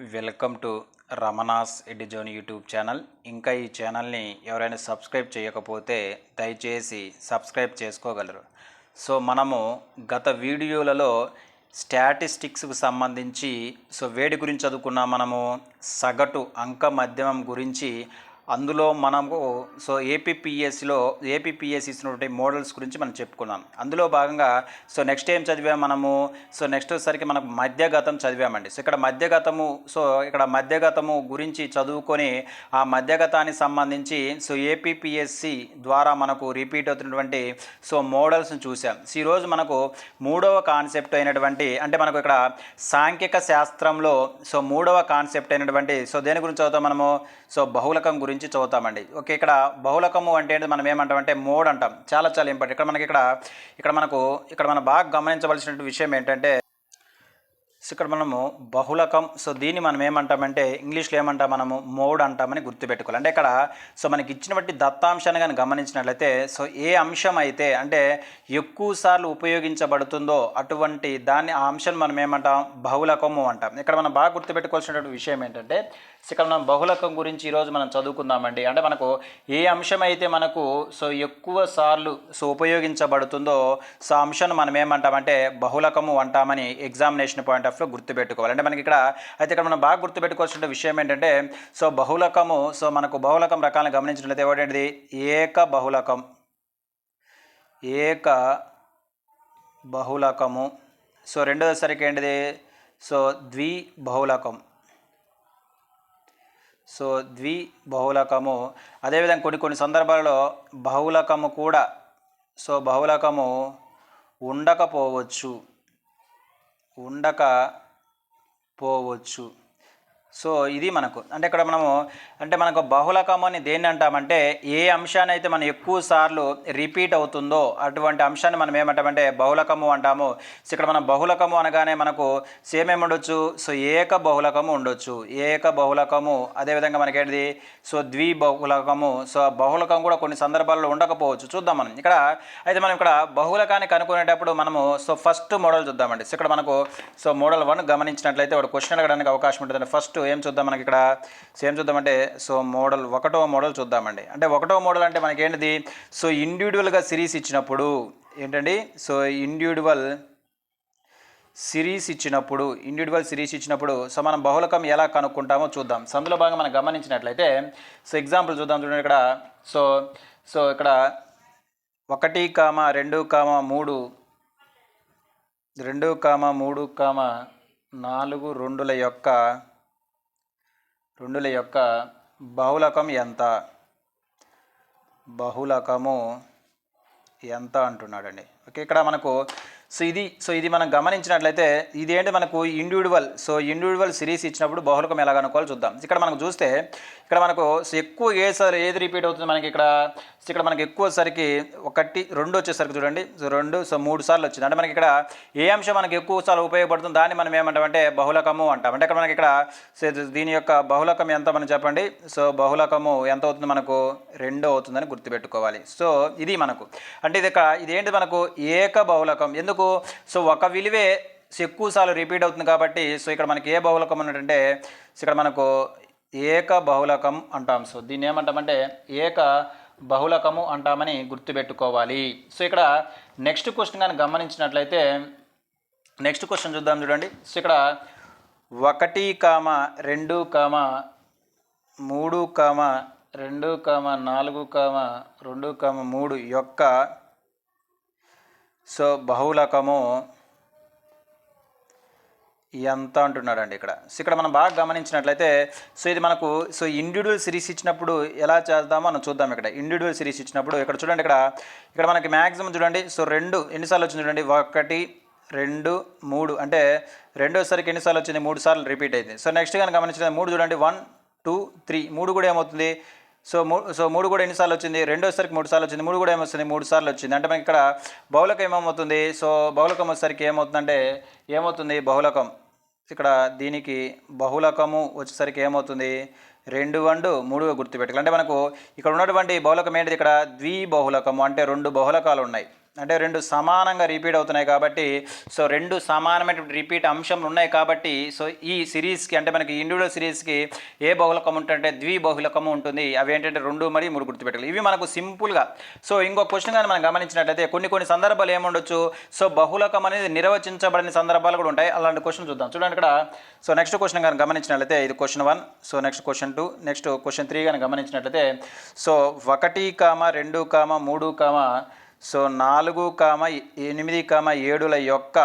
Welcome to Ramana's Eduzone YouTube channel. ఇంకా ఈ ఛానల్ని ఎవరైనా సబ్స్క్రైబ్ చేయకపోతే దయచేసి సబ్స్క్రైబ్ చేసుకోగలరు. సో మనము గత వీడియోలలో స్టాటిస్టిక్స్కు సంబంధించి వేడి గురించి చదువుకున్నాం. మనము సగటు అంక మధ్యమం గురించి అందులో మనము ఏపీపీఎస్సి ఇచ్చినటువంటి మోడల్స్ గురించి మనం చెప్పుకున్నాం. అందులో భాగంగా నెక్స్ట్ ఏం చదివాము మనము. నెక్స్ట్ వచ్చేసరికి మనకు మధ్యగతం చదివామండి. ఇక్కడ మధ్యగతము గురించి చదువుకొని ఆ మధ్యగతానికి సంబంధించి ఏపీపీఎస్సి ద్వారా మనకు రిపీట్ అవుతున్నటువంటి మోడల్స్ని చూసాం. ఈరోజు మనకు మూడవ కాన్సెప్ట్ అయినటువంటి అంటే మనకు ఇక్కడ సాంఖ్యక శాస్త్రంలో మూడవ కాన్సెప్ట్ అయినటువంటి దేని గురించి చదువుతాం మనము. బహుళకం గురించి చదువుతామండి. ఓకే, ఇక్కడ బహుళకము అంటే మనం ఏమంటామంటే మోడ్ అంటాం. చాలా చాలా ఇంపార్టెంట్. ఇక్కడ మనం బాగా గమనించవలసిన విషయం ఏంటంటే ఇక్కడ మనము బహుళకం దీన్ని మనం ఏమంటామంటే ఇంగ్లీష్లో ఏమంటాం మనము మోడ్ అంటామని గుర్తుపెట్టుకోవాలి. అంటే ఇక్కడ మనకి ఇచ్చినటువంటి దత్తాంశాన్ని కానీ గమనించినట్లయితే ఏ అంశం అయితే అంటే ఎక్కువ సార్లు ఉపయోగించబడుతుందో అటువంటి ఆ అంశాన్ని మనం ఏమంటాం బహుళకము అంటాం. ఇక్కడ మనం బాగా గుర్తుపెట్టుకోవాల్సినటువంటి విషయం ఏంటంటే ఇక్కడ మనం బహుళకం గురించి ఈరోజు మనం చదువుకుందామండి. అంటే మనకు ఏ అంశం అయితే మనకు ఎక్కువ సార్లు ఉపయోగించబడుతుందో ఆ అంశాన్ని మనం ఏమంటామంటే బహుళకము అంటామని ఎగ్జామినేషన్ పాయింట్ ఆఫ్ వ్యూ గుర్తుపెట్టుకోవాలి. అంటే మనకి ఇక్కడ మనం బాగా గుర్తుపెట్టుకోవాల్సిన విషయం ఏంటంటే బహుళకము మనకు బహుళకం రకాలను గమనించినట్లయితే ఏమిటండి ఏక బహుళకము రెండోసరికి ఏంటిది ద్విబహుళకం ద్విబహుళకము. అదేవిధంగా కొన్ని సందర్భాలలో బహుళకము కూడా బహుళకము ఉండకపోవచ్చు. ఇది మనకు అంటే ఇక్కడ మనకు బహుళకము అని దేన్ని అంటామంటే ఏ అంశాన్ని అయితే మనం ఎక్కువ సార్లు రిపీట్ అవుతుందో అటువంటి అంశాన్ని మనం ఏమంటామంటే బహుళకము అంటాము. ఇక్కడ మనం బహుళకము అనగానే మనకు సేమ్ ఏముండొచ్చు ఏక బహుళకము ఉండొచ్చు. ఏక బహుళకము అదేవిధంగా మనకేంటిది ద్విబహుళకము. బహుళకం కూడా కొన్ని సందర్భాల్లో ఉండకపోవచ్చు. చూద్దాం మనం మనం బహుళకాన్ని కనుక్కునేటప్పుడు మనము ఫస్ట్ మోడల్ చూద్దామండి. ఇక్కడ మనకు మోడల్ 1 గమనించినట్లయితే ఒక క్వశ్చన్ అడగడానికి అవకాశం ఉంటుంది. ఫస్ట్ ఏం చూద్దాం మనకి ఇక్కడ సేమ్ చూద్దామంటే మోడల్ 1వ మోడల్ చూద్దామండి. అంటే 1వ మోడల్ అంటే మనకి ఏంటిది ఇండివిజువల్గా సిరీస్ ఇచ్చినప్పుడు ఏంటండి ఇండివిజువల్ సిరీస్ ఇచ్చినప్పుడు మనం బహుళకం ఎలా కనుక్కుంటామో చూద్దాం. అందులో భాగంగా మనం గమనించినట్లయితే ఎగ్జాంపుల్ చూద్దాం. చూడండి ఇక్కడ ఇక్కడ 1, 2, 3 2, 3, 4 రెండుల యొక్క బహుళకం ఎంత అంటున్నాడండి. ఓకే, ఇక్కడ మనకు ఇది మనం గమనించినట్లయితే ఇదేంటి మనకు ఇండివిజువల్ సిరీస్ ఇచ్చినప్పుడు బహుళకం ఎలా కనుక్కోవాలో చూద్దాం. ఇక్కడ మనకు చూస్తే ఇక్కడ మనకు ఎక్కువ ఏది రిపీట్ అవుతుంది మనకి ఇక్కడ మనకి ఎక్కువసరికి 1, 2 వచ్చేసరికి చూడండి 2 3 సార్లు వచ్చింది. అంటే మనకి ఇక్కడ ఏ అంశం మనకి ఎక్కువ సార్లు ఉపయోగపడుతుంది దాన్ని మనం ఏమంటామంటే బహుళకము అంటాం. అంటే ఇక్కడ మనకి దీని యొక్క బహుళకం ఎంత మనం చెప్పండి. బహుళకము ఎంత అవుతుంది మనకు 2 అవుతుందని గుర్తుపెట్టుకోవాలి. ఇది మనకు అంటే ఇదేంటి మనకు ఏక బహుళకం. ఎందుకు ఒక విలువే ఎక్కువ సార్లు రిపీట్ అవుతుంది కాబట్టి ఇక్కడ మనకి ఏ బహుళకం ఉన్నట్టంటే ఇక్కడ మనకు ఏక బహుళకం అంటాం. దీన్ని ఏమంటామంటే ఏక బహుళకము అంటామని గుర్తుపెట్టుకోవాలి. ఇక్కడ నెక్స్ట్ క్వశ్చన్ కానీ గమనించినట్లయితే నెక్స్ట్ క్వశ్చన్ చూద్దాం. చూడండి ఇక్కడ 1, 2, 3, 2, 4, 2, 3 యొక్క బహుళకము ఎంత అంటున్నాడండి. ఇక్కడ మనం బాగా గమనించినట్లయితే ఇది మనకు ఇండివిజువల్ సిరీస్ ఇచ్చినప్పుడు ఎలా చేద్దామో మనం చూద్దాం. ఇండివిజువల్ సిరీస్ ఇచ్చినప్పుడు ఇక్కడ చూడండి ఇక్కడ మనకి మ్యాక్సిమం చూడండి 2 ఎన్నిసార్లు వచ్చింది చూడండి 1, 2, 3 అంటే రెండోసరికి ఎన్నిసార్లు వచ్చింది 3 సార్లు రిపీట్ అయింది. నెక్స్ట్ కానీ గమనించిన 3 చూడండి 1, 2, 3 3 కూడా ఏమవుతుంది 3 కూడా ఎన్నిసార్లు వచ్చింది రెండోసరికి 3 సార్లు వచ్చింది. 3 కూడా ఏమొస్తుంది 3 సార్లు వచ్చింది. అంటే మనకి ఇక్కడ బహుళకం ఏమవుతుంది బహుళకం వచ్చేసరికి ఏమవుతుంది బహుళకం ఇక్కడ దీనికి బహుళకము వచ్చేసరికి ఏమవుతుంది 2, 1, 3గా గుర్తుపెట్టుకోవాలి. అంటే మనకు ఇక్కడ ఉన్నటువంటి బహుళకం ఏంటిది ఇక్కడ ద్విబహుళకము అంటే 2 బహుళకాలు ఉన్నాయి. అంటే రెండు సమానంగా రిపీట్ అవుతున్నాయి కాబట్టి సో రెండు సమానమైన రిపీట్ అంశంలు ఉన్నాయి కాబట్టి సో ఈ సిరీస్కి అంటే మనకి ఇండివిజువల్ సిరీస్కి ఏ బహుళకం ఉంటుందంటే ద్విబహుళకము ఉంటుంది. అవి ఏంటంటే 2 మరియు 3 గుర్తుపెట్టాలి. ఇవి మనకు సింపుల్గా. సో ఇంకో క్వశ్చన్ కానీ మనం గమనించినట్లయితే కొన్ని సందర్భాలు ఏముండొచ్చు, సో బహుళకం అనేది నిర్వచించబడిన సందర్భాలు కూడా ఉంటాయి. అలాంటి క్వశ్చన్ చూద్దాం. చూడండి ఇక్కడ. సో నెక్స్ట్ క్వశ్చన్ కానీ గమనించినట్లయితే ఇది question 1, so next question 2, next question 3 కానీ గమనించినట్లయితే సో 1, 2, 3, సో 4, 8,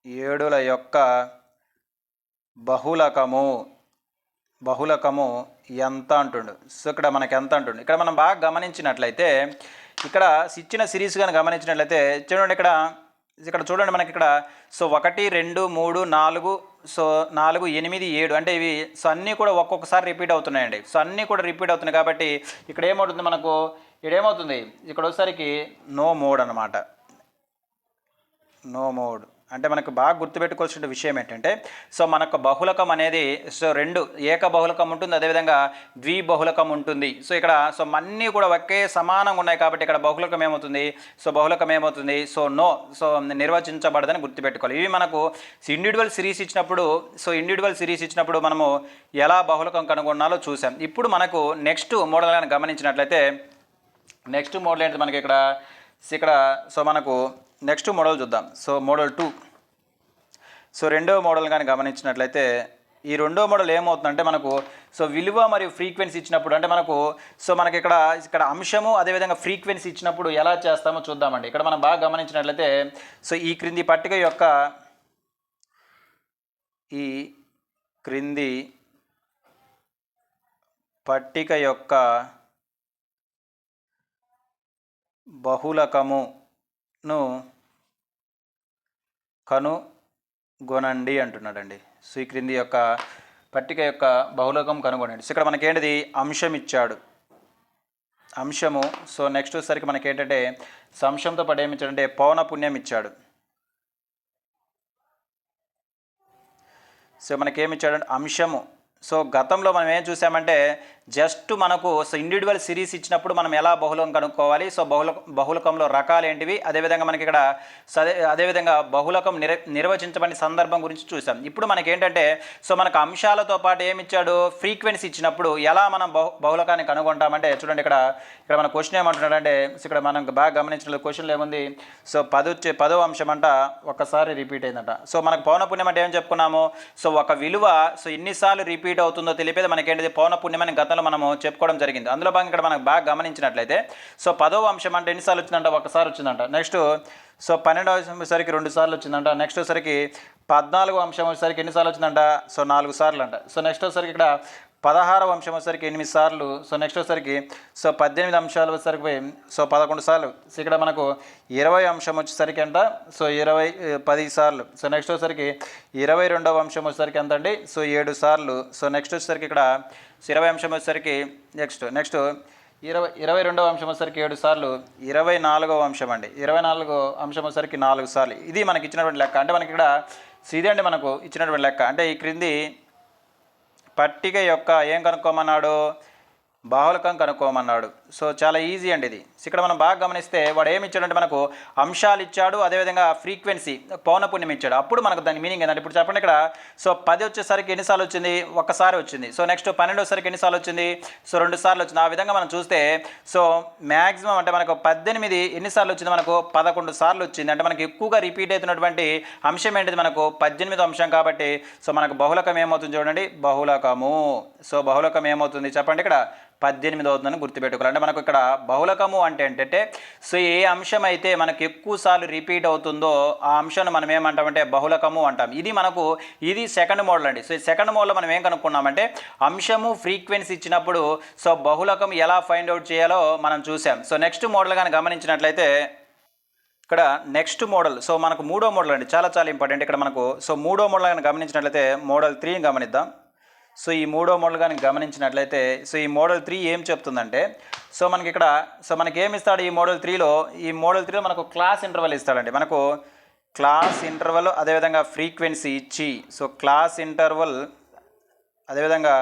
7ల యొక్క బహుళకము ఎంత అంటుండు. సో ఇక్కడ మనకి ఎంత అంటుండు. ఇక్కడ మనం బాగా గమనించినట్లయితే ఇక్కడ ఇచ్చిన సిరీస్ కానీ గమనించినట్లయితే చూడండి ఇక్కడ చూడండి మనకి ఇక్కడ సో 1, 2, 3, 4, సో 4, 8, 7 అంటే ఇవి సో అన్నీ కూడా ఒక్కొక్కసారి రిపీట్ అవుతున్నాయండి. సో అన్నీ కూడా రిపీట్ అవుతున్నాయి కాబట్టి ఇక్కడ ఏమవుతుంది మనకు, ఇక్కడ ఏమవుతుంది, ఇక్కడ వచ్చేసరికి నో మోడ్ అనమాట. నో మోడ్ అంటే మనకు బాగా గుర్తుపెట్టుకోవాల్సిన విషయం ఏంటంటే సో మనకు బహుళకం అనేది సో 2 ఏక బహుళకం ఉంటుంది, అదేవిధంగా ద్విబహుళకం ఉంటుంది. సో ఇక్కడ సో అన్నీ కూడా ఒకే సమానంగా ఉన్నాయి కాబట్టి ఇక్కడ బహుళకం ఏమవుతుంది సో నిర్వచించబడదని గుర్తుపెట్టుకోవాలి. ఇవి మనకు ఇండివిజువల్ సిరీస్ ఇచ్చినప్పుడు మనము ఎలా బహుళకం కనుగొనాలో చూసాం. ఇప్పుడు మనకు నెక్స్ట్ మోడల్ అని గమనించినట్లయితే నెక్స్ట్ మోడల్ ఏంటి మనకి ఇక్కడ సో మనకు నెక్స్ట్ మోడల్ చూద్దాం. So model 2. సో రెండవ మోడల్ కానీ గమనించినట్లయితే ఈ రెండో మోడల్ ఏమవుతుందంటే మనకు సో విలువ మరియు ఫ్రీక్వెన్సీ ఇచ్చినప్పుడు అంటే మనకి ఇక్కడ అంశము అదేవిధంగా ఫ్రీక్వెన్సీ ఇచ్చినప్పుడు ఎలా చేస్తామో చూద్దామండి. ఇక్కడ మనం బాగా గమనించినట్లయితే సో ఈ క్రింది పట్టిక యొక్క బహుళకమును కనుగొనండి అంటున్నాడండి. సో ఈ క్రింది యొక్క పట్టిక యొక్క బహుళకం కనుగొనండి. సో ఇక్కడ మనకేంటిది అంశం ఇచ్చాడు, అంశము. సో నెక్స్ట్ వచ్చేసరికి మనకేంటంటే అంశంతో పాటు ఏమి ఇచ్చాడంటే పౌనపుణ్యం ఇచ్చాడు. సో మనకేమి ఇచ్చాడంటే అంశము. సో గతంలో మనం ఏం చూసామంటే జస్ట్ మనకు సో ఇండివిజువల్ సిరీస్ ఇచ్చినప్పుడు మనం ఎలా బహుళకం కనుక్కోవాలి, సో బహుళకంలో రకాలు ఏంటివి, అదేవిధంగా మనకి ఇక్కడ అదేవిధంగా బహుళకం నిర్వచించబడిన సందర్భం గురించి చూసాం. ఇప్పుడు మనకి ఏంటంటే సో మనకు అంశాలతో పాటు ఏమి ఇచ్చాడు, ఫ్రీక్వెన్సీ ఇచ్చినప్పుడు ఎలా మనం బహుళకాన్ని కనుగొంటామంటే చూడండి ఇక్కడ మన క్వశ్చన్ ఏమంటున్నాడంటే ఇక్కడ మనం బాగా గమనించిన క్వశ్చన్లో ఏముంది, సో 10వ అంశం అంట ఒక్కసారి రిపీట్ అయిందంట. సో మనకు పౌనపుణ్యం అంటే ఏం చెప్పుకున్నాము, సో ఒక విలువ సో ఎన్నిసార్లు రిపీట్ అవుతుందో తెలిపేది మనకేంటిది పౌనపుణ్యం అని గతంలో మనము చెప్పుకోవడం జరిగింది. అందులో భాగంగా ఇక్కడ మనకు బాగా గమనించినట్లయితే సో 10వ అంశం అంటే ఎన్నిసార్లు వచ్చిందంట, ఒకసారి వచ్చిందంట. నెక్స్ట్ సో 12వ అంశం వచ్చేసరికి 2 సార్లు వచ్చిందంట. నెక్స్ట్ వచ్చేసరికి 14వ అంశం వచ్చేసరికి ఎన్నిసార్లు వచ్చిందంట, సో 4 సార్లు అంట. సో నెక్స్ట్ వచ్చేసరికి ఇక్కడ 16వ అంశం వచ్చేసరికి 8 సార్లు. సో నెక్స్ట్ వచ్చేసరికి సో 18 అంశాలు వచ్చేసరికి సో 11 సార్లు. సో ఇక్కడ మనకు 20 అంశం వచ్చేసరికి అంట సో 10 సార్లు. సో నెక్స్ట్ వచ్చేసరికి 22వ అంశం వచ్చేసరికి ఎంత అండి, సో 7 సార్లు. సో నెక్స్ట్ వచ్చేసరికి ఇక్కడ 20 అంశం వచ్చేసరికి నెక్స్ట్ 22వ అంశం వచ్చేసరికి 7 సార్లు. 24వ అంశం అండి, 24వ అంశం వచ్చేసరికి 4 సార్లు. ఇది మనకి ఇచ్చినటువంటి లెక్క. అంటే మనకి ఇక్కడ ఇదే అండి మనకు ఇచ్చినటువంటి లెక్క. అంటే ఈ క్రింది పట్టిక యొక్క ఏం కనుక్కోమన్నాడు, బహుళకం కనుక్కోమన్నాడు. సో చాలా ఈజీ అండి ఇది. ఇక్కడ మనం బాగా గమనిస్తే వాడు ఏమి ఇచ్చాడంటే మనకు అంశాలు ఇచ్చాడు, అదేవిధంగా ఫ్రీక్వెన్సీ పౌనపుణ్యం ఇచ్చాడు. అప్పుడు మనకు దాని మీనింగ్ ఏంటంటే ఇప్పుడు చెప్పండి ఇక్కడ సో 10 వచ్చేసరికి ఎన్నిసార్లు వచ్చింది, ఒక్కసారి వచ్చింది. సో నెక్స్ట్ 12 వచ్చేసరికి ఎన్నిసార్లు వచ్చింది, సో 2 సార్లు వచ్చింది. ఆ విధంగా మనం చూస్తే సో మ్యాక్సిమం అంటే మనకు 18 ఎన్నిసార్లు వచ్చింది, మనకు 11 సార్లు వచ్చింది. అంటే మనకి ఎక్కువగా రిపీట్ అవుతున్నటువంటి అంశం ఏంటిది, మనకు 18వ అంశం కాబట్టి సో మనకు బహుళకం ఏమవుతుంది చూడండి, బహుళకము. సో బహుళకం ఏమవుతుంది చెప్పండి, ఇక్కడ 18 అవుతుందని గుర్తుపెట్టుకోవాలి. అంటే మనకు ఇక్కడ బహుళకము అంటే ఏంటంటే సో ఏ అంశం అయితే మనకు ఎక్కువ సార్లు రిపీట్ అవుతుందో ఆ అంశాన్ని మనం ఏమంటామంటే బహుళకము అంటాం. ఇది సెకండ్ మోడల్ అండి. సో ఈ సెకండ్ మోడల్లో మనం ఏం కనుక్కున్నామంటే అంశము ఫ్రీక్వెన్సీ ఇచ్చినప్పుడు సో బహుళకం ఎలా ఫైండ్ అవుట్ చేయాలో మనం చూసాం. సో నెక్స్ట్ మోడల్ కానీ గమనించినట్లయితే ఇక్కడ నెక్స్ట్ మోడల్ సో మనకు 3వ మోడల్ అండి, చాలా ఇంపార్టెంట్. ఇక్కడ మనకు సో 3వ మోడల్ కానీ గమనించినట్లయితే మోడల్ 3ని గమనిద్దాం. సో ఈ 3వ మోడల్ కానీ గమనించినట్లయితే సో ఈ మోడల్ 3 ఏం చెప్తుందంటే సో మనకి ఇక్కడ సో మనకి ఏమి ఇస్తాడు ఈ మోడల్ 3లో మనకు క్లాస్ ఇంటర్వల్ ఇస్తాడండి. మనకు క్లాస్ ఇంటర్వల్ అదేవిధంగా ఫ్రీక్వెన్సీ ఇచ్చి సో క్లాస్ ఇంటర్వల్ అదేవిధంగా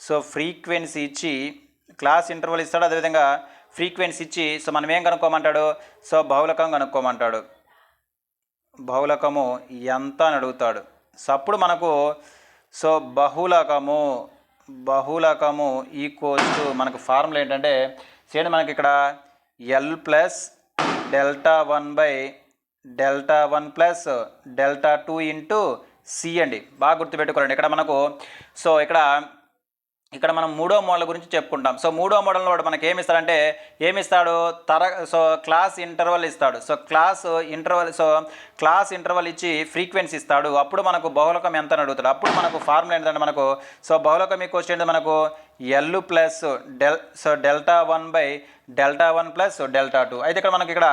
సో ఫ్రీక్వెన్సీ ఇచ్చి క్లాస్ ఇంటర్వల్ ఇస్తాడు, అదేవిధంగా ఫ్రీక్వెన్సీ ఇచ్చి సో మనం ఏం కనుక్కోమంటాడు, సో బహుళకం కనుక్కోమంటాడు. బహుళకము ఎంత అని అడుగుతాడు. సో అప్పుడు మనకు సో బహుళకము ఈక్వల్స్ టు మనకు ఫార్ములా ఏంటంటే చేయండి, మనకి ఇక్కడ L plus delta 1 by delta 1 plus delta 2 into C అండి. బాగా గుర్తుపెట్టుకోండి. ఇక్కడ మనకు సో ఇక్కడ మనం మూడో మోడల్ గురించి చెప్పుకుంటాం. సో మూడో మోడల్లో వాడు మనకి ఏమిస్తాడు, సో క్లాస్ ఇంటర్వల్ ఇస్తాడు. సో క్లాస్ ఇంటర్వల్ ఇచ్చి ఫ్రీక్వెన్సీ ఇస్తాడు. అప్పుడు మనకు బహుళకం ఎంత అని అడుగుతాడు. అప్పుడు మనకు ఫార్ములా ఏంటంటే మనకు సో బహుళకం ఈ క్వశ్చన్ ఏంటంటే మనకు L plus delta 1 by delta 1 plus delta 2. అయితే ఇక్కడ మనకి ఇక్కడ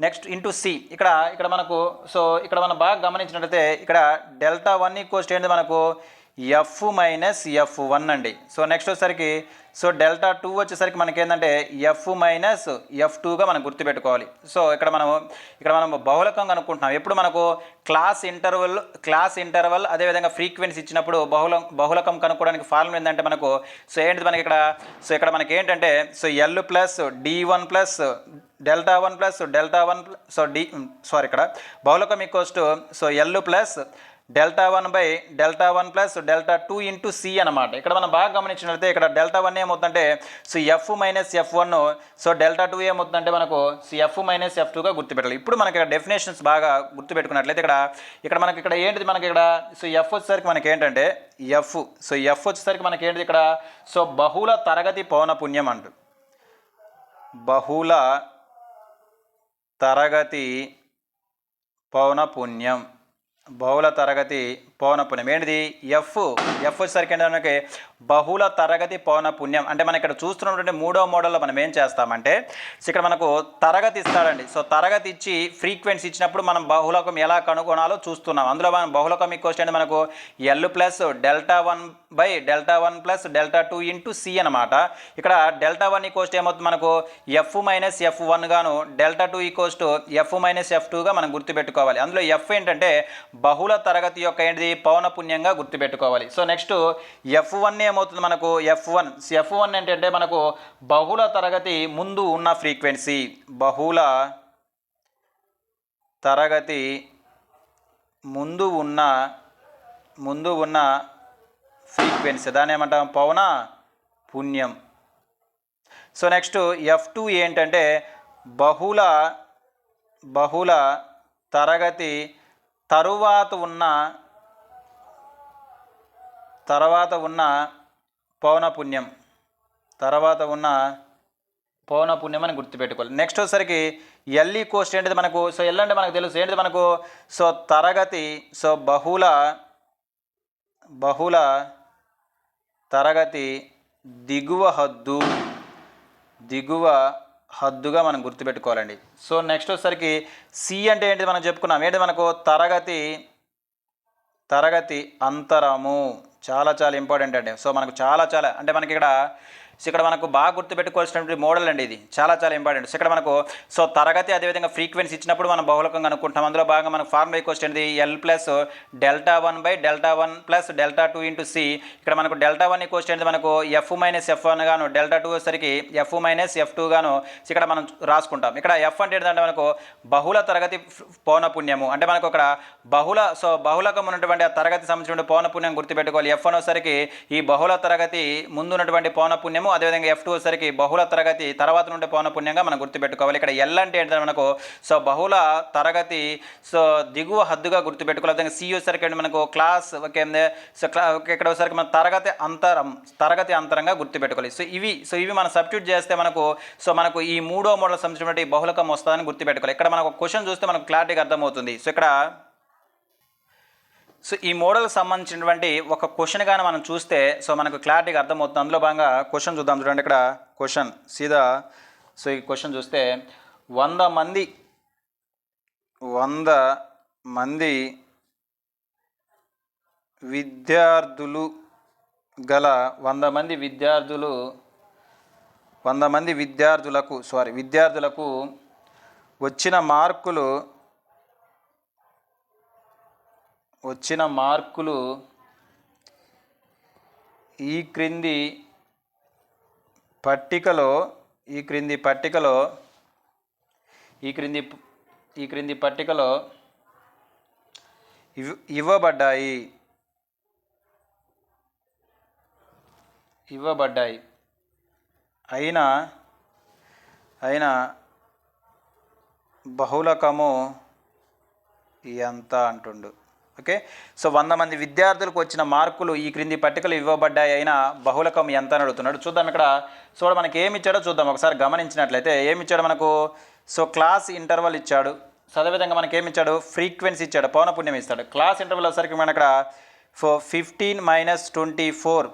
నెక్స్ట్ ఇంటూ సి ఇక్కడ మనకు సో ఇక్కడ మనం బాగా గమనించినట్లయితే ఇక్కడ డెల్టా 1 ఈక్వల్స్ ఏంటి మనకు ఎఫ్ మైనస్ F1 అండి. సో నెక్స్ట్ వచ్చేసరికి సో డెల్టా 2 వచ్చేసరికి మనకి ఏంటంటే ఎఫ్ మైనస్ F2గా మనం గుర్తుపెట్టుకోవాలి. సో ఇక్కడ మనం బహుళకం కనుక్కుంటున్నాం. ఎప్పుడు మనకు క్లాస్ ఇంటర్వల్ అదేవిధంగా ఫ్రీక్వెన్సీ ఇచ్చినప్పుడు బహుళకం కనుక్కోవడానికి ఫార్ములా ఏంటంటే మనకు సో ఏంటిది మనకి ఇక్కడ మనకి ఏంటంటే so L plus D1 plus delta 1 plus delta 1 so ఇక్కడ బహుళకం equals to so L plus delta 1 by delta 1 plus delta 2 into C అనమాట. ఇక్కడ మనం బాగా గమనించినట్లయితే ఇక్కడ డెల్టా 1 ఏమవుతుందంటే so F minus F1, so delta 2 ఏమవుతుందంటే మనకు సో ఎఫ్ మైనస్ F2గా గుర్తుపెట్టాలి. ఇప్పుడు మనకి ఇక్కడ డెఫినేషన్స్ బాగా గుర్తుపెట్టుకున్నట్లయితే ఇక్కడ మనకి ఇక్కడ ఏంటిది మనకి ఇక్కడ సో ఎఫ్ వచ్చేసరికి మనకి ఏంటంటే ఎఫ్ వచ్చేసరికి మనకి ఏంటిది ఇక్కడ సో బహుళ తరగతి పౌనపున్యం అంటూ బహుళ తరగతి పౌనపున్యం ఏంటిది ఎఫ్ వచ్చేసరికి ఏంటంటే మనకి బహుళ తరగతి పౌనపున్యం అంటే మనం ఇక్కడ చూస్తున్నటువంటి మూడో మోడల్లో మనం ఏం చేస్తామంటే సో ఇక్కడ మనకు తరగతి ఇస్తాడండి. సో తరగతి ఇచ్చి ఫ్రీక్వెన్సీ ఇచ్చినప్పుడు మనం బహుళకం ఎలా కనుగొనాలో చూస్తున్నాం. అందులో మనం బహుళకం ఈక్వల్స్ అంటే మనకు L plus delta 1 by delta 1 plus delta 2 into C అనమాట. ఇక్కడ డెల్టా 1 ఈక్వల్స్ ఏమవుతుంది మనకు ఎఫ్ మైనస్ F1 గాను delta 2 equals to F minus F2గా మనం గుర్తుపెట్టుకోవాలి. అందులో ఎఫ్ ఏంటంటే బహుళ తరగతి యొక్క ఏంటిది పౌనపున్యంగా గుర్తుపెట్టుకోవాలి. సో నెక్స్ట్ F1 ఏమవుతుంది మనకు F1 ఏంటంటే మనకు బహుళ తరగతి ముందు ఉన్న ఫ్రీక్వెన్సీ బహుళ తరగతి ముందు ఉన్న ఫ్రీక్వెన్సీ దాన్ని ఏమంటాం పౌనపున్యం. సో నెక్స్ట్ F2 ఏంటంటే బహుళ తరగతి తర్వాత ఉన్న పౌనపున్యం అని గుర్తుపెట్టుకోవాలి. నెక్స్ట్ వచ్చేసరికి ఎల్ ఈక్వల్స్ ఏంటిది మనకు సో ఎల్ అంటే మనకు తెలుసు ఏంటిది మనకు సో తరగతి సో బహుళ తరగతి దిగువ హద్దుగా మనం గుర్తుపెట్టుకోవాలండి. సో నెక్స్ట్ వచ్చేసరికి సి అంటే ఏంటిది మనం చెప్పుకున్నాం ఏంటి మనకు తరగతి అంతరము చాలా ఇంపార్టెంట్ అండి. సో మనకు చాలా అంటే మనకి ఇక్కడ మనకు బాగా గుర్తుపెట్టుకోవాల్సినటువంటి మోడల్ అండి ఇది చాలా ఇంపార్టెంట్. సో ఇక్కడ మనకు సో తరగతి అదేవిధంగా ఫ్రీక్వెన్సీ ఇచ్చినప్పుడు మనం బహుళకం కనుక్కుంటాం. అందులో భాగంగా మనకు ఫార్ములా ఈక్వల్స్ ఏంటిది L plus delta 1 by delta 1 plus delta 2 into C. ఇక్కడ మనకు డెల్టా 1 ఈక్వల్స్ ఏంటిది మనకు ఎఫ్ మైనస్ F1 గాను డెల్టా 2 వచ్చేసరికి ఎఫ్ మైనస్ F2 గాను ఇక్కడ మనం రాసుకుంటాం. ఇక్కడ ఎఫ్ అంటే ఏంటంటే మనకు బహుళ తరగతి పౌనపున్యము అంటే మనకు ఇక్కడ బహుళకం ఉన్నటువంటి ఆ తరగతి సంబంధించిన పౌనపున్యం గుర్తుపెట్టుకోవాలి. F1 వచ్చేసరికి ఈ బహుళ తరగతి ముందు ఉన్నటువంటి పౌనపున్యము అదేవిధంగా F2 వచ్చేసరికి బహుళ తరగతి తర్వాత నుండి పౌనపున్యంగా మనం గుర్తుపెట్టుకోవాలి. ఇక్కడ ఎల్ అంటే ఏంటంటే మనకు సో బహుళ తరగతి సో దిగువ హద్దుగా గుర్తుపెట్టుకోవాలి. అదేవిధంగా సి వచ్చేసరికి మనకు క్లాస్ సో ఇక్కడ వచ్చేసరికి మన తరగతి అంతరంగా గుర్తుపెట్టుకోవాలి. సో ఇవి మనం సబ్స్టిట్యూట్ చేస్తే మనకు ఈ మూడో మోడల్ సంబంధించినటువంటి బహుళకం వస్తుందని గుర్తుపెట్టుకోవాలి. ఇక్కడ మనకు క్వశ్చన్ చూస్తే మనకు క్లారిటీగా అర్థమవుతుంది. సో ఈ మోడల్కి సంబంధించినటువంటి ఒక క్వశ్చన్ కానీ మనం చూస్తే సో మనకు క్లారిటీగా అర్థమవుతుంది. అందులో భాగంగా క్వశ్చన్ చూద్దాం. చూడండి ఇక్కడ క్వశ్చన్ సీదా సో ఈ క్వశ్చన్ చూస్తే 100 మంది విద్యార్థులు గల 100 మంది విద్యార్థులకు వచ్చిన మార్కులు ఈ క్రింది పట్టికలో ఈ క్రింది పట్టికలో ఈ క్రింది ఈ క్రింది పట్టికలో ఇవ్వబడ్డాయి అయినా బహుళకము ఎంత అంటుండు. ఓకే, సో 100 మంది విద్యార్థులకు వచ్చిన మార్కులు ఈ క్రింది పట్టికలు ఇవ్వబడ్డాయి అయినా బహుళకం ఎంత అని అడుగుతున్నాడు. చూద్దాం ఇక్కడ. సో మనకి ఏమి ఇచ్చాడో చూద్దాం ఒకసారి. గమనించినట్లయితే ఏమి ఇచ్చాడు మనకు? సో క్లాస్ ఇంటర్వల్ ఇచ్చాడు. సో అదేవిధంగా మనకి ఏమి ఇచ్చాడు? ఫ్రీక్వెన్సీ ఇచ్చాడు, పౌనపుణ్యం ఇస్తాడు. క్లాస్ ఇంటర్వల్ వచ్చేసరికి మన ఇక్కడ 15 - 24.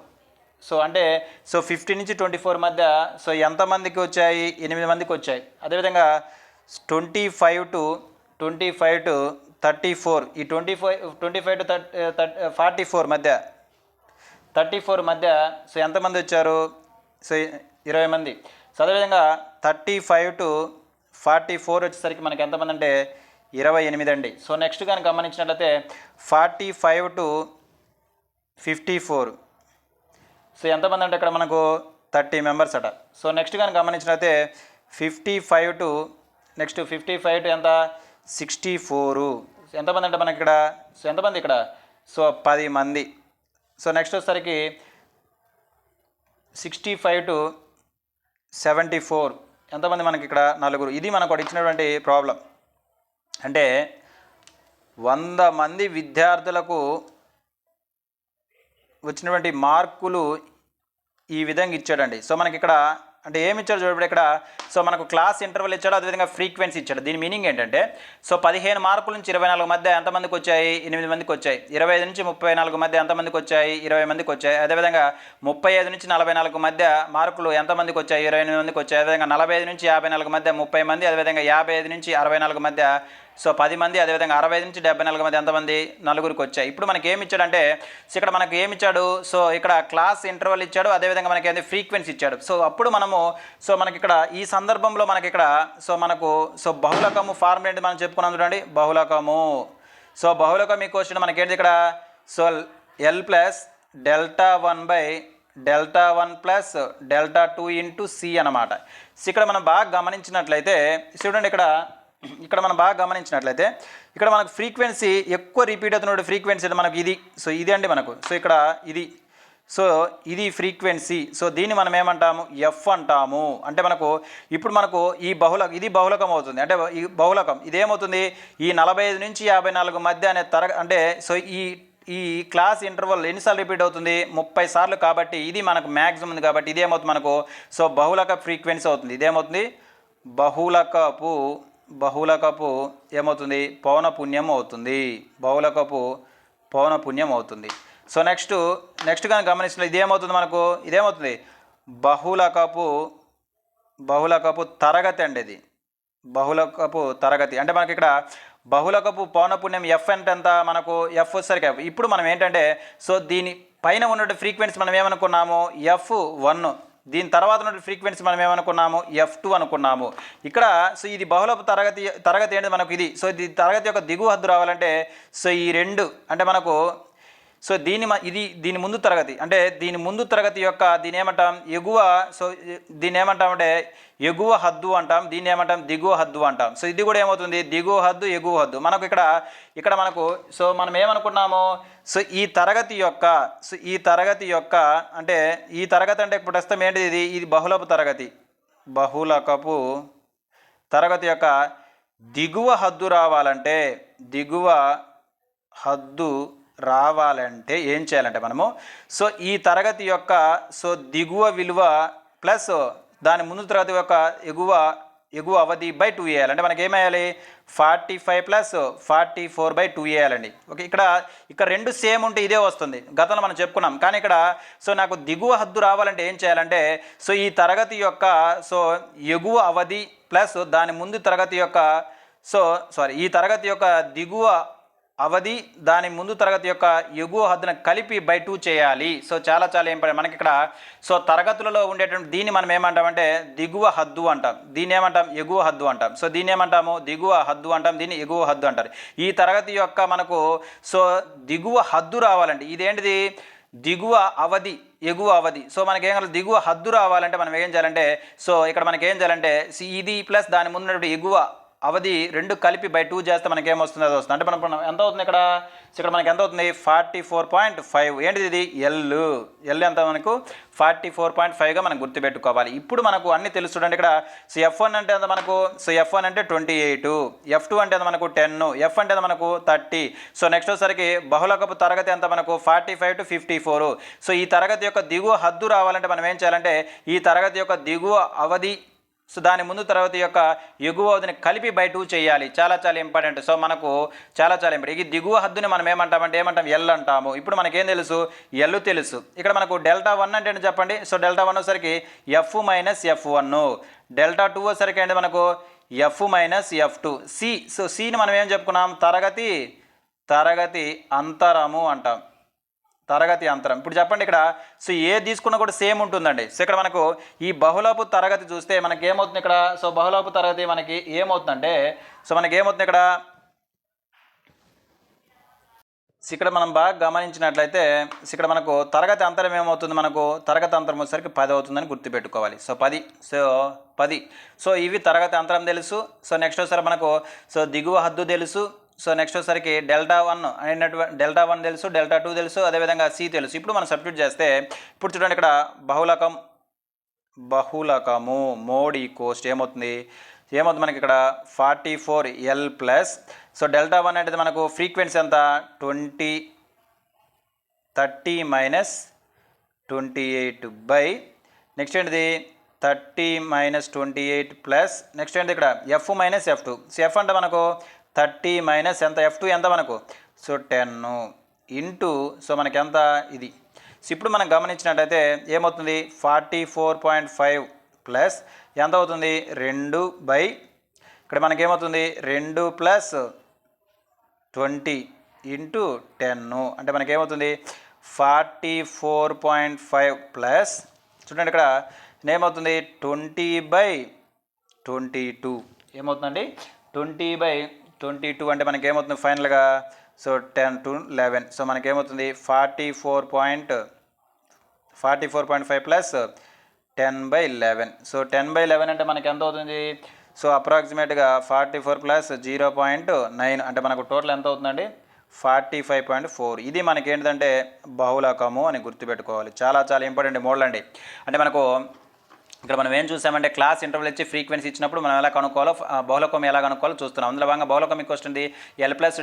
సో అంటే 15 నుంచి 24 మధ్య సో ఎంతమందికి వచ్చాయి? 8 మందికి వచ్చాయి. అదేవిధంగా 25 to 34, ఈ 25 to 44 మధ్య 34 మధ్య సో ఎంతమంది వచ్చారు? సో 20 మంది. సో అదేవిధంగా 35 to 44 వచ్చేసరికి మనకి ఎంతమంది అంటే 28 అండి. సో నెక్స్ట్ కానీ గమనించినట్లయితే 45 to 54 సో ఎంతమంది అంటే ఇక్కడ మనకు 30 మెంబర్స్ అట. సో నెక్స్ట్ కానీ గమనించినట్లయితే 55 to ఎంత 64 ఎంతమంది అంటే మనకి ఇక్కడ? సో ఎంతమంది ఇక్కడ? సో 10 మంది. సో నెక్స్ట్ వచ్చేసరికి 65 to 74 ఎంతమంది మనకి ఇక్కడ? 4. ఇది మనకు ఇచ్చినటువంటి ప్రాబ్లం. అంటే 100 మంది విద్యార్థులకు వచ్చినటువంటి మార్కులు ఈ విధంగా ఇచ్చాడండి. సో మనకి ఇక్కడ అంటే ఏమి ఇచ్చాడు చూడండి ఇక్కడ. సో మనకు క్లాస్ ఇంటర్వల్ ఇచ్చాడు, అదేవిధంగా ఫ్రీక్వెన్సీ ఇచ్చాడు. దీని మీనింగ్ ఏంటంటే సో 15 మార్కుల నుంచి 24 మధ్య ఎంతమందికి వచ్చాయి? 8 మందికి వచ్చాయి. 25 నుంచి 34 మధ్య ఎంతమందికి వచ్చాయి? 20 మందికి వచ్చాయి. అదేవిధంగా 35 నుంచి 44 మధ్య మార్కులు ఎంతమందికి వచ్చాయి? 28 మందికి వచ్చాయి. అదేవిధంగా 45 నుంచి 54 మధ్య 30 మంది. అదేవిధంగా 55 నుంచి 64 మధ్య సో 10 మంది. అదేవిధంగా 60 నుంచి 74 మధ్య ఎంతమంది? 4కి వచ్చాయి. ఇప్పుడు మనకి ఏమి ఇచ్చాడంటే సో ఇక్కడ మనకు ఏమి ఇచ్చాడు? సో ఇక్కడ క్లాస్ ఇంటర్వల్ ఇచ్చాడు, అదేవిధంగా మనకి ఏంది ఫ్రీక్వెన్సీ ఇచ్చాడు. సో అప్పుడు మనము సో మనకి ఇక్కడ ఈ సందర్భంలో మనకి ఇక్కడ సో మనకు సో బహుళకము ఫార్ములా ఏంటి మనం చెప్పుకున్నాం చూడండి. బహుళకము. సో బహుళకం ఈ క్వశ్చన్ మనకి ఏంటి ఇక్కడ? So L plus Δ1/Δ1 plus Δ2 into C అనమాట. సో ఇక్కడ మనం బాగా గమనించినట్లయితే చూడండి ఇక్కడ మనం బాగా గమనించినట్లయితే ఇక్కడ మనకు ఫ్రీక్వెన్సీ ఎక్కువ రిపీట్ అవుతున్న ఫ్రీక్వెన్సీ మనకు ఇది. సో ఇది అండి మనకు. సో ఇక్కడ ఇది. సో ఇది ఫ్రీక్వెన్సీ. సో దీన్ని మనం ఏమంటాము? ఎఫ్ అంటాము. అంటే మనకు ఇప్పుడు మనకు ఈ ఇది బహుళకం అవుతుంది. అంటే ఈ బహుళకం ఇదేమవుతుంది? ఈ 45 నుంచి 54 మధ్య అనే అంటే సో ఈ క్లాస్ ఇంటర్వల్ ఎన్నిసార్లు రిపీట్ అవుతుంది? 30 సార్లు. కాబట్టి ఇది మనకు మ్యాక్సిమం ఉంది. కాబట్టి ఇదేమవుతుంది మనకు? సో బహుళక ఫ్రీక్వెన్సీ అవుతుంది. ఇదేమవుతుంది? బహుళకపు ఏమవుతుంది? పౌనపుణ్యం అవుతుంది. బహుళకపు పౌనపుణ్యం అవుతుంది. సో నెక్స్ట్ కానీ గమనించిన ఇదేమవుతుంది మనకు? ఇదేమవుతుంది? బహుళకపు తరగతి అండి. ఇది బహుళకపు తరగతి. అంటే మనకి ఇక్కడ బహుళకపు పౌనపుణ్యం ఎఫ్ అంటే ఎంత మనకు? ఎఫ్ వచ్చేసరికి ఇప్పుడు మనం ఏంటంటే సో దీని పైన ఉన్న ఫ్రీక్వెన్సీ మనం ఏమనుకున్నాము? F1. దీని తర్వాత ఉన్న ఫ్రీక్వెన్సీ మనం ఏమనుకున్నాము? F2 అనుకున్నాము. ఇక్కడ సో ఇది బహుళపు తరగతి ఏంటి మనకు? ఇది. సో ఇది తరగతి యొక్క దిగువ హద్దు రావాలంటే సో ఈ రెండు అంటే మనకు సో దీని ముందు తరగతి అంటే దీని ముందు తరగతి యొక్క దీని ఏమంటాం? ఎగువ. సో దీన్ని ఏమంటామంటే ఎగువ హద్దు అంటాం. దీన్ని ఏమంటాం? దిగువ హద్దు అంటాం. సో ఇది కూడా ఏమవుతుంది? దిగువ హద్దు, ఎగువ హద్దు. మనకు ఇక్కడ మనకు సో మనం ఏమనుకున్నాము? సో ఈ తరగతి యొక్క అంటే ఈ తరగతి అంటే ఇప్పుడు ప్రస్తుతం ఏంటిది? ఇది బహుళకపు తరగతి యొక్క దిగువ హద్దు రావాలంటే ఏం చేయాలంటే మనము సో ఈ తరగతి యొక్క సో దిగువ విలువ ప్లస్ దాని ముందు తరగతి యొక్క ఎగువ అవధి బై 2 వేయాలంటే మనకి ఏమేయాలి? 45 ప్లస్ 44/2 వేయాలండి. ఓకే, ఇక్కడ రెండు సేమ్ ఉంటే ఇదే వస్తుంది. గతంలో మనం చెప్పుకున్నాం. కానీ ఇక్కడ సో నాకు దిగువ హద్దు రావాలంటే ఏం చేయాలంటే సో ఈ తరగతి యొక్క సో ఎగువ అవధి ప్లస్ దాని ముందు తరగతి యొక్క ఈ తరగతి యొక్క దిగువ అవధి దాని ముందు తరగతి యొక్క ఎగువ హద్దును కలిపి బై 2 చేయాలి. సో చాలా ఇంపార్టెంట్. మనకి ఇక్కడ సో తరగతులలో ఉండేటువంటి దీన్ని మనం ఏమంటామంటే దిగువ హద్దు అంటాం. దీన్ని ఏమంటాం? ఎగువ హద్దు అంటాం. సో దీన్ని ఏమంటాము? దిగువ హద్దు అంటాం. దీన్ని ఎగువ హద్దు అంటారు. ఈ తరగతి యొక్క మనకు సో దిగువ హద్దు రావాలండి. ఇదేంటిది? దిగువ అవధి ఎగువ అవధి. సో మనకేం కావాలి, దిగువ హద్దు రావాలంటే మనం ఏం చేయాలంటే, సో ఇక్కడ మనకి ఏం చేయాలంటే ఇది ప్లస్ దాని ముందు ఎగువ అవధి రెండు కలిపి బై 2 చేస్తే మనకి ఏమొస్తుంది, అది వస్తుంది. అంటే మనం ఎంత అవుతుంది ఇక్కడ, ఇక్కడ మనకి ఎంత అవుతుంది 44.5. ఏంటిది ఇది ఎల్ ఎంత మనకు 44.5గా మనం గుర్తుపెట్టుకోవాలి. ఇప్పుడు మనకు అన్ని తెలుసు చూడండి. ఇక్కడ సో F1 అంటే ఎంత మనకు, సో F1 అంటే 28, F2 అంటే మనకు 10, F అంటే మనకు 30. సో నెక్స్ట్ వచ్చేసరికి బహుళకపు తరగతి ఎంత మనకు 45 to 54. సో ఈ తరగతి యొక్క దిగువ హద్దు రావాలంటే మనం ఏం చేయాలంటే ఈ తరగతి యొక్క దిగువ అవధి సో దాని ముందు తరగతి యొక్క ఎగువ అవధిని కలిపి బై 2 చేయాలి. చాలా ఇంపార్టెంట్. సో మనకు చాలా ఇంపార్టెంట్. ఈ దిగువ హద్దుని మనం ఏమంటాం ఎల్ అంటాము. ఇప్పుడు మనకేం తెలుసు, ఎల్ తెలుసు. ఇక్కడ మనకు డెల్టా 1 అంటే ఏంటి చెప్పండి. సో డెల్టా 1 వచ్చేసరికి F మైనస్ F1, డెల్టా 2 వచ్చేసరికి ఏంటి మనకు F minus F2. C, so సిని మనం ఏం చెప్పుకున్నాం, తరగతి అంతరము అంటాం, తరగతి అంతరం. ఇప్పుడు చెప్పండి ఇక్కడ సో ఏ తీసుకున్నా కూడా సేమ్ ఉంటుందండి. సో ఇక్కడ మనకు ఈ బహుళపు తరగతి చూస్తే మనకి ఏమవుతుంది ఇక్కడ, సో బహుళపు తరగతి మనకి ఏమవుతుందంటే, సో మనకి ఏమవుతుంది ఇక్కడ, ఇక్కడ మనం బాగా గమనించినట్లయితే ఇక్కడ మనకు తరగతి అంతరం ఏమవుతుంది, మనకు తరగతి అంతరం వచ్చేసరికి 10 అవుతుందని గుర్తుపెట్టుకోవాలి. సో 10. సో ఇవి తరగతి అంతరం తెలుసు. సో నెక్స్ట్ వచ్చేసరికి మనకు సో దిగువ హద్దు తెలుసు. సో నెక్స్ట్ వచ్చేసరికి డెల్టా 1 తెలుసు, డెల్టా 2 తెలుసు, అదేవిధంగా సి తెలుసు. ఇప్పుడు మనం సబ్స్టిట్యూట్ చేస్తే ఇప్పుడు చూడండి ఇక్కడ బహుళకము మోడ్ ఈక్వల్స్ ఏమవుతుంది మనకి ఇక్కడ 44L ప్లస్, సో డెల్టా 1 అంటే మనకు ఫ్రీక్వెన్సీ ఎంత 30 మైనస్ 28 బై నెక్స్ట్ ఏంటిది 30 మైనస్ 28 ప్లస్ నెక్స్ట్ ఏంటి ఇక్కడ F minus F2. So F అంటే మనకు 30 మైనస్ ఎంత F2 ఎంత మనకు, సో 10 ఇంటూ సో మనకి ఎంత ఇది. సో ఇప్పుడు మనం గమనించినట్టయితే ఏమవుతుంది 44.5 ప్లస్ ఎంత అవుతుంది 2 బై ఇక్కడ మనకేమవుతుంది 2 ప్లస్ 20 ఇంటూ 10 అంటే మనకేమవుతుంది 44.5 ప్లస్ చూడండి ఇక్కడ ఏమవుతుంది 20/22 ఏమవుతుందండి 20/22 అంటే మనకి ఏమవుతుంది ఫైనల్గా సో 10 to 11. సో మనకేమవుతుంది 44.5 ప్లస్ 10/11. సో 10/11 అంటే మనకి ఎంత అవుతుంది, సో అప్రాక్సిమేట్గా 44 ప్లస్ 0.9 అంటే మనకు టోటల్ ఎంత అవుతుందండి 45.4. ఇది మనకి ఏంటంటే బహుళకము అని గుర్తుపెట్టుకోవాలి. చాలా ఇంపార్టెంట్ మోడల్ అండి. అంటే మనకు ఇక్కడ మనం ఏం చూసామంటే క్లాస్ ఇంటర్వల్ ఇచ్చి ఫ్రీక్వెన్సీ ఇచ్చినప్పుడు మనం ఎలా కనుక్కోవాలో బహుళకం ఎలా కనుక్కోవాలో చూస్తున్నాం. అందులో భాగంగా బహుళకం మీకు వస్తుంది ఎల్ ప్లస్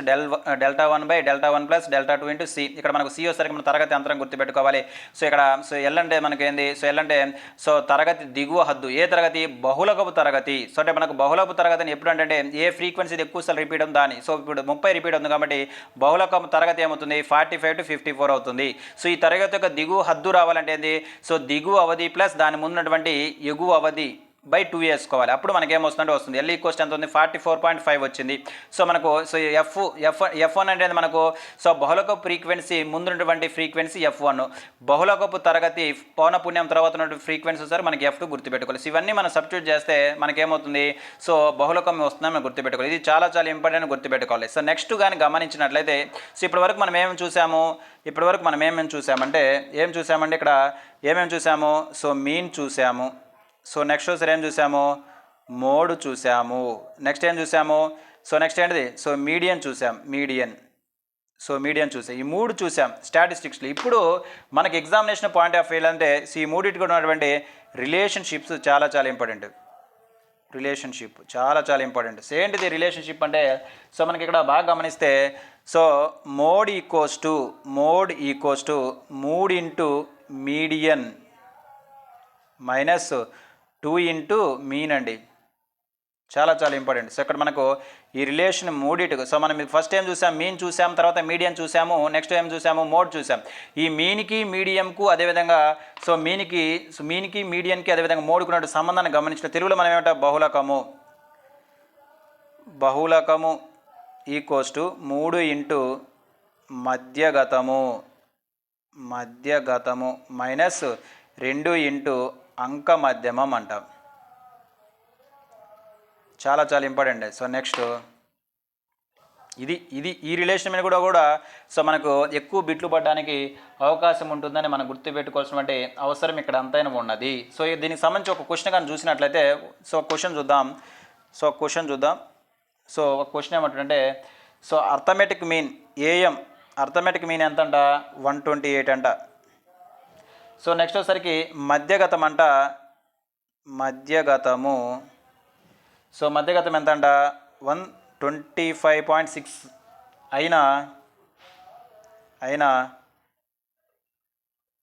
డెల్టా 1/డెల్టా 1 ప్లస్ డెల్టా 2 ఇంటూ సి. ఇక్కడ మనకు సి వచ్చేసరికి మనం తరగతి అంతరం గుర్తుపెట్టుకోవాలి. సో ఇక్కడ సో ఎల్ అంటే మనకి ఏంది, సో ఎల్ అంటే సో తరగతి దిగువ హద్దు. ఏ తరగతి, బహుళకపు తరగతి. సో అంటే మనకు బహుళకపు తరగతిని ఎప్పుడు అంటే ఏ ఫ్రీక్వెన్సీ ఎక్కువసార్లు రిపీట్ అవుతుంది దాని. సో ఇప్పుడు 30 రిపీట్ అవుతుంది కాబట్టి బహుళకపు తరగతి ఏమవుతుంది 45 to 54 అవుతుంది. సో ఈ తరగతి యొక్క దిగువ హద్దు రావాలంటే ఏంది, సో దిగువ అవధి ప్లస్ దాని ముందున్నటువంటి ఎగువ అవధి బై 2 వేసుకోవాలి. అప్పుడు మనకి ఏమొస్తుందంటే వస్తుంది ఎల్ ఈక్వల్స్ ఎంత ఉంది 44.5 వచ్చింది. సో మనకు సో F1 అంటే మనకు సో బహుళకపు ఫ్రీక్వెన్సీ ముందున్నటువంటి ఫ్రీక్వెన్సీ F1, బహుళకపు తరగతి పౌనపుణ్యం తర్వాత ఉన్నటువంటి ఫ్రీక్వెన్సీ సార్ మనకి F2 గుర్తుపెట్టుకోవాలి. సో ఇవన్నీ మనం సబ్స్టిట్యూట్ చేస్తే మనకేమవుతుంది సో బహుళకం వస్తుందని మనం గుర్తుపెట్టుకోవాలి. ఇది చాలా ఇంపార్టెంట్ గుర్తుపెట్టుకోవాలి. సో నెక్స్ట్ కానీ గమనించినట్లయితే సో ఇప్పటివరకు మనం ఏమేమి చూసామంటే ఇక్కడ ఏమేమి చూసాము, సో మీన్ చూసాము. సో నెక్స్ట్ ఒకసారి ఏం చూసాము, మోడ్ చూసాము. నెక్స్ట్ ఏం చూసాము, సో నెక్స్ట్ ఏంటిది సో మీడియన్ చూసాం. మీడియన్ చూసాం. ఈ 3 చూసాం స్టాటిస్టిక్స్లో. ఇప్పుడు మనకి ఎగ్జామినేషన్ పాయింట్ ఆఫ్ వ్యూ అంటే ఈ మూడింటికి ఉన్నటువంటి రిలేషన్షిప్స్ చాలా ఇంపార్టెంట్. రిలేషన్షిప్ చాలా ఇంపార్టెంట్. ఏంటిది రిలేషన్షిప్ అంటే సో మనకి ఇక్కడ బాగా గమనిస్తే so mode equals to 3 into median minus 2 into mean అండి. చాలా ఇంపార్టెంట్. సో ఇక్కడ మనకు ఈ రిలేషన్ మూడిటికి సో మనం ఫస్ట్ ఏం చూసాం, మీన్ చూసాం, తర్వాత మీడియన్ చూసాము, నెక్స్ట్ ఏం చూసాము మోడ్ చూసాం. ఈ మీన్కి మీడియంకు అదేవిధంగా సో మీన్కి మీడియన్కి అదేవిధంగా మోడ్కు ఉన్నటువంటి సంబంధాన్ని గమనించిన తెలుగులో మనం ఏమంటాం బహుళకము ఈక్వల్స్ టు 3 ఇంటూ మధ్యగతము మైనస్ 2 ఇంటూ అంక మధ్యమం అంటాం. చాలా ఇంపార్టెంట్. సో నెక్స్ట్ ఈ రిలేషన్ మీద కూడా సో మనకు ఎక్కువ బిట్లు పడడానికి అవకాశం ఉంటుందని మనం గుర్తుపెట్టుకోవాల్సినటువంటి అవసరం ఇక్కడ అంతైనా ఉన్నది. సో దీనికి సంబంధించి ఒక క్వశ్చన్ కానీ చూసినట్లయితే సో క్వశ్చన్ చూద్దాం. సో ఒక క్వశ్చన్ ఏమంటుందంటే so arithmetic mean AM arithmetic mean ఎంత అంట 128 అంట. సో నెక్స్ట్ వచ్చేసరికి మధ్యగతం అంట సో మధ్యగతం ఎంత అంట 125.6 అయినా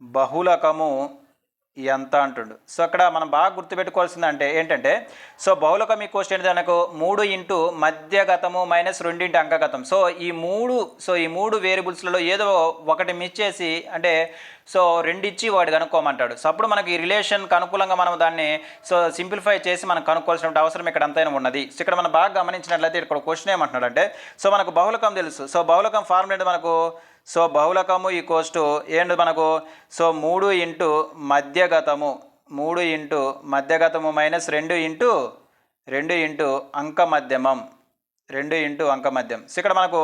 బహుళకము ఎంత అంటుండు. సో అక్కడ మనం బాగా గుర్తుపెట్టుకోవాల్సింది ఏంటంటే సో బహుళకం ఈ క్వశ్చన్ ఏంటి మనకు 3 ఇంటూ మధ్యగతము మైనస్ 2 ఇంటూ అంకగతం. సో ఈ మూడు వేరియబుల్స్లలో ఏదో ఒకటి మిస్ చేసి అంటే సో 2 ఇచ్చి వాడు కనుక్కోమంటాడు. సో అప్పుడు మనకి ఈ రిలేషన్కి అనుకూలంగా మనం దాన్ని సో సింప్లిఫై చేసి మనం కనుక్కోవాల్సిన అవసరం ఇక్కడ అంతైనా ఉన్నది. సో ఇక్కడ మనం బాగా గమనించినట్లయితే ఇక్కడ క్వశ్చన్ ఏమంటున్నాడంటే సో మనకు బహుళకం తెలుసు. సో బహుళకం ఫార్ములా ఏంటి మనకు సో బహుళకము ఈక్వల్స్ టు ఏంటి మనకు సో 3 ఇంటూ మధ్యగతము మైనస్ 2 ఇంటూ అంకమధ్యమం. సో ఇక్కడ మనకు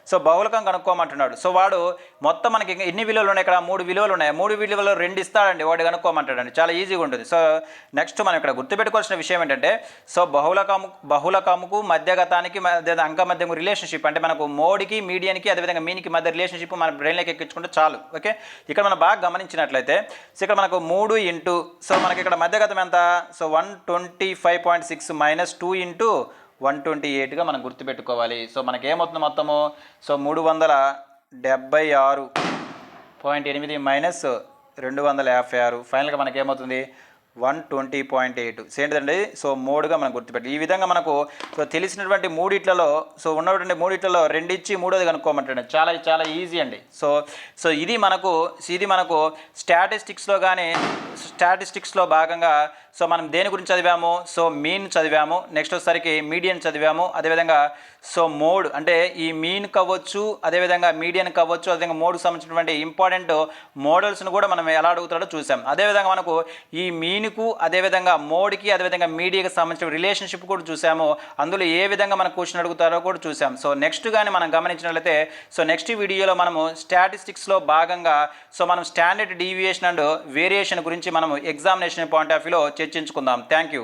సో బహుళకం కనుక్కోమంటున్నాడు. సో వాడు మొత్తం మనకి ఎన్ని విలువలు ఉన్నాయి, ఇక్కడ 3 విలువలు ఉన్నాయి. 3 విలువలు 2 ఇస్తాడండి, వాడు కనుక్కోమంటాడండి. చాలా ఈజీగా ఉంటుంది. సో నెక్స్ట్ మనం ఇక్కడ గుర్తుపెట్టుకోవాల్సిన విషయం ఏంటంటే సో బహుళకముకు మధ్యగతానికి అంకమధ్యము రిలేషన్షిప్ అంటే మనకు మోడ్కి మీడియన్కి అదేవిధంగా మీన్కి మధ్య రిలేషన్షిప్ మన బ్రెయిన్లోకి ఎక్కించుకుంటే చాలు. ఓకే, ఇక్కడ మనం బాగా గమనించినట్లయితే సో ఇక్కడ మనకు 3 ఇంటూ సో మనకి ఇక్కడ మధ్యగతం ఎంత సో 125.6 మైనస్ 2 ఇంటూ 128గా మనం గుర్తుపెట్టుకోవాలి. సో మనకి ఏమవుతుంది మొత్తము సో 376.8 మైనస్ 256 ఫైనల్గా మనకి ఏమవుతుంది 120.8. ఏంటిదండి సో మోడ్గా మనం గుర్తుపెట్టి ఈ విధంగా మనకు సో తెలిసినటువంటి మూడిట్లలో సో ఉన్నటువంటి మూడిట్లలో 2 ఇచ్చి 3వది కనుక్కోమంటాడు. చాలా ఈజీ అండి. సో ఇది మనకు స్టాటిస్టిక్స్లో భాగంగా సో మనం దేని గురించి చదివాము సో మీన్ చదివాము, నెక్స్ట్ వచ్చేసరికి మీడియన్ చదివాము, అదేవిధంగా సో మోడ్ అంటే ఈ మీన్ కావచ్చు అదేవిధంగా మీడియన్ కావచ్చు అదేవిధంగా మోడ్కి సంబంధించినటువంటి ఇంపార్టెంట్ మోడల్స్ను కూడా మనం ఎలా అడుగుతాడో చూసాం. అదేవిధంగా మనకు ఈ మీన్కు అదేవిధంగా మోడ్కి అదేవిధంగా మీడియాకి సంబంధించిన రిలేషన్షిప్ కూడా చూసాము. అందులో ఏ విధంగా మనం క్వశ్చన్ అడుగుతారో కూడా చూసాం. సో నెక్స్ట్ కానీ మనం గమనించినట్లయితే సో నెక్స్ట్ వీడియోలో మనము స్టాటిస్టిక్స్లో భాగంగా సో మనం స్టాండర్డ్ డీవియేషన్ అండ్ వేరియేషన్ గురించి మనము ఎగ్జామినేషన్ పాయింట్ ఆఫ్ వ్యూలో చర్చించుకుందాం. Thank you.